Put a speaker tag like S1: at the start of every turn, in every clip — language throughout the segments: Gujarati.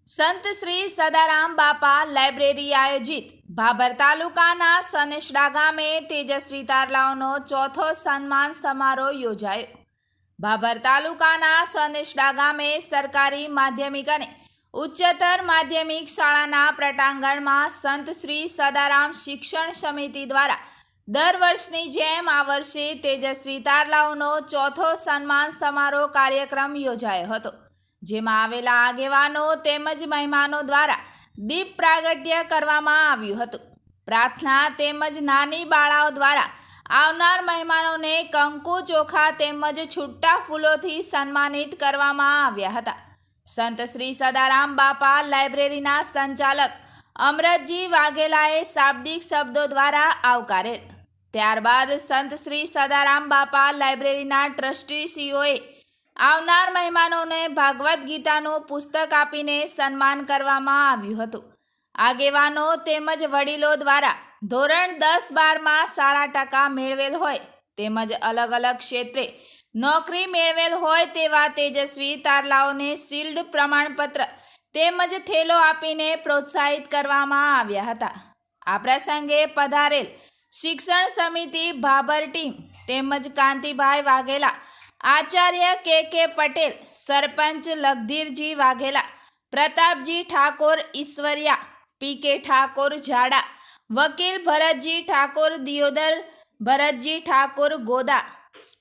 S1: સંત શ્રી સદારામ બાપા લાઇબ્રેરી આયોજિત ભાભર તાલુકાના સનેસડા ગામે તેજસ્વી તારલાઓનો ચોથો સન્માન સમારોહ યોજાયો। ભાભર તાલુકાના સનેસડા ગામે સરકારી માધ્યમિક અને ઉચ્ચતર માધ્યમિક શાળાના પ્રટાંગણમાં સંત શ્રી સદારામ શિક્ષણ સમિતિ દ્વારા દર વર્ષની જેમ આ વર્ષે તેજસ્વી તારલાઓનો ચોથો સન્માન સમારોહ કાર્યક્રમ યોજાયો હતો, જેમાં આવેલા આગેવાનો તેમજ મહેમાનો દ્વારા દીપ પ્રાગટ્ય કરવામાં આવ્યું હતું। પ્રાર્થના તેમજ નાની બાળાઓ દ્વારા આવનાર મહેમાનોને કંકુ ચોખા તેમજ છૂટા ફૂલોથી સન્માનિત કરવામાં આવ્યા હતા। સંત શ્રી સદારામ બાપા લાઇબ્રેરીના સંચાલક અમરતજી વાઘેલાએ શાબ્દિક શબ્દો દ્વારા આવકારેલ। ત્યારબાદ સંત શ્રી સદારામ બાપા લાઇબ્રેરીના ટ્રસ્ટીશ્રીઓએ આવનાર મહેમાનોને ભાગવદ્ ગીતાનું પુસ્તક આપીને સન્માન કરવામાં આવ્યું હતું। આગેવાનો તેમજ વડીલો દ્વારા ધોરણ 10-12માં સારા ટકા મેળવેલ હોય તેમજ અલગ અલગ ક્ષેત્રે નોકરી મેળવેલ હોય તેવા તેજસ્વી તારલાઓને શિલ્ડ પ્રમાણપત્ર તેમજ થેલો આપીને પ્રોત્સાહિત કરવામાં આવ્યા હતા। આ પ્રસંગે પધારેલ શિક્ષણ સમિતિ ભાભર ટીમ તેમજ કાંતિભાઈ વાઘેલા, આચાર્ય કે પટેલ, સરપંચ લગધીરજી વાઘેલા, પ્રતાપજી ઠાકોર ઈશ્વરિયા, પી.કે. ઠાકોર ઝાડા, વકીલ ભરતજી ઠાકોર દિયોદર, ભરતજી ઠાકોર ગોદા,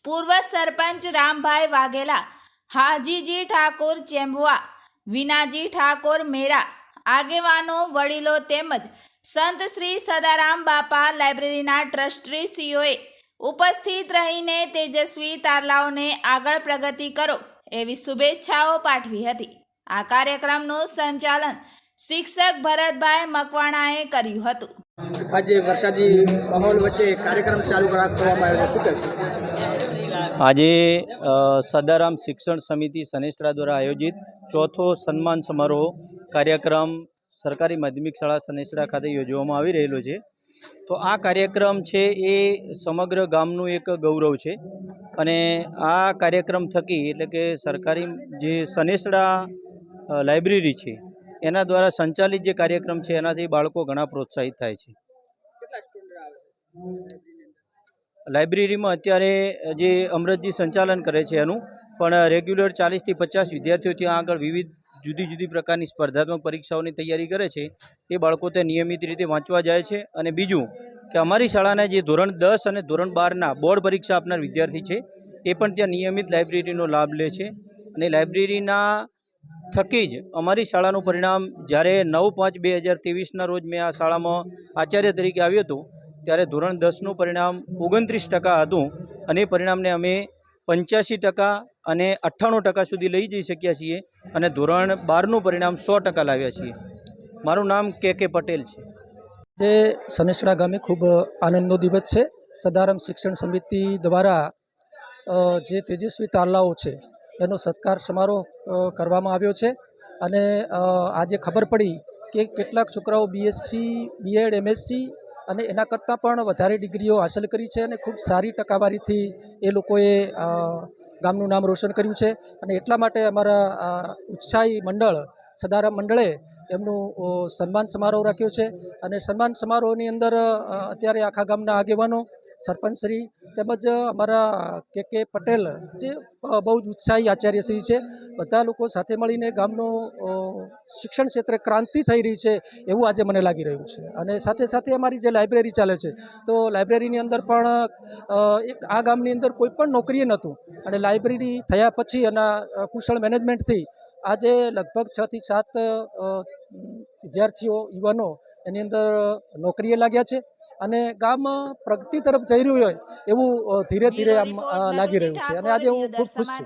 S1: પૂર્વ સરપંચ રામભાઈ વાઘેલા, હાજીજી ઠાકોર ચેમ્બુઆ, વિનાજી ઠાકોર મેરા, આગેવાનો, વડીલો તેમજ સંત શ્રી સદારામ બાપા લાઇબ્રેરીના ટ્રસ્ટીશ્રીઓએ ઉપસ્થિત રહીને તેજસ્વી તારલાઓને આગળ પ્રગતિ કરો એવી શુભેચ્છાઓ પાઠવી હતી। આ કાર્યક્રમનું સંચાલન શિક્ષક ભરતભાઈ મકવાણાએ કર્યું હતું।
S2: આજે વરસાદી માહોલ વચ્ચે કાર્યક્રમ ચાલુ કરવામાં આવ્યો છે, શું કહેશો?
S3: આજે સદારામ શિક્ષણ સમિતિ સનેસરા દ્વારા આયોજિત ચોથો સન્માન સમારોહ કાર્યક્રમ સરકારી માધ્યમિક શાળા સનેસરા ખાતે યોજવામાં આવી રહેલો છે। તો આ કાર્યક્રમ છે એ સમગ્ર ગામનું એક ગૌરવ છે અને આ કાર્યક્રમ થકી એટલે કે સરકારી જે સનેસડા લાઇબ્રેરી છે એના દ્વારા સંચાલિત જે કાર્યક્રમ છે એનાથી બાળકો ઘણા પ્રોત્સાહિત થાય છે। લાઇબ્રેરીમાં અત્યારે જે અમરતજી સંચાલન કરે છે એનું પણ રેગ્યુલર 40થી 50 વિદ્યાર્થીઓ ત્યાં આગળ વિવિધ જુદી જુદી પ્રકારની સ્પર્ધાત્મક પરીક્ષાઓની તૈયારી કરે છે। એ બાળકો ત્યાં નિયમિત રીતે વાંચવા જાય છે। અને બીજું કે અમારી શાળાના જે ધોરણ 10 અને ધોરણ 12ના બોર્ડ પરીક્ષા આપનાર વિદ્યાર્થી છે એ પણ ત્યાં નિયમિત લાઇબ્રેરીનો લાભ લે છે। અને લાઇબ્રેરીના થકી જ અમારી શાળાનું પરિણામ જ્યારે 9/5/2023ના રોજ મેં આ શાળામાં આચાર્ય તરીકે આવ્યો હતો ત્યારે ધોરણ 10નું પરિણામ 29% હતું અને એ પરિણામને અમે 85% અને 98% સુધી લઈ જઈ શક્યા છીએ અને ધોરણ 12નું પરિણામ 100% લાવ્યા છીએ। મારું નામ કે પટેલ છે।
S4: તે સનેસડા ગામે ખૂબ આનંદનો દિવસ છે। સદારામ શિક્ષણ સમિતિ દ્વારા જે તેજસ્વી તારલાઓ છે એનો સત્કાર સમારોહ કરવામાં આવ્યો છે અને આજે ખબર પડી કે કેટલાક છોકરાઓ બીએસસી, બીએડ, એમએસસી અને એના કરતાં પણ વધારે ડિગ્રીઓ હાંસલ કરી છે અને ખૂબ સારી ટકાવારીથી એ લોકોએ ગામનું નામ રોશન કર્યું છે। અને એટલા માટે અમારા ઉત્સાહી મંડળ સદારામ મંડળે એમનું સન્માન સમારોહ રાખ્યો છે અને સન્માન સમારોહની અંદર અત્યારે આખા ગામના આગેવાનો, સરપંચશ્રી તેમજ અમારા કે પટેલ જે બહુ જ ઉત્સાહી આચાર્યશ્રી છે, બધા લોકો સાથે મળીને ગામનો શિક્ષણ ક્ષેત્રે ક્રાંતિ થઈ રહી છે એવું આજે મને લાગી રહ્યું છે। અને સાથે સાથે અમારી જે લાઇબ્રેરી ચાલે છે તો લાઇબ્રેરીની અંદર પણ આ ગામની અંદર કોઈ પણ નોકરીએ નહોતું અને લાઇબ્રેરી થયા પછી એના કુશળ મેનેજમેન્ટથી આજે લગભગ 6 થી 7 વિદ્યાર્થીઓ, યુવાનો એની અંદર નોકરીએ લાગ્યા છે અને ગામ પ્રગતિ તરફ જઈ રહ્યું હોય એવું ધીરે ધીરે આમ લાગી રહ્યું છે અને આજે હું ખૂબ ખુશ છું।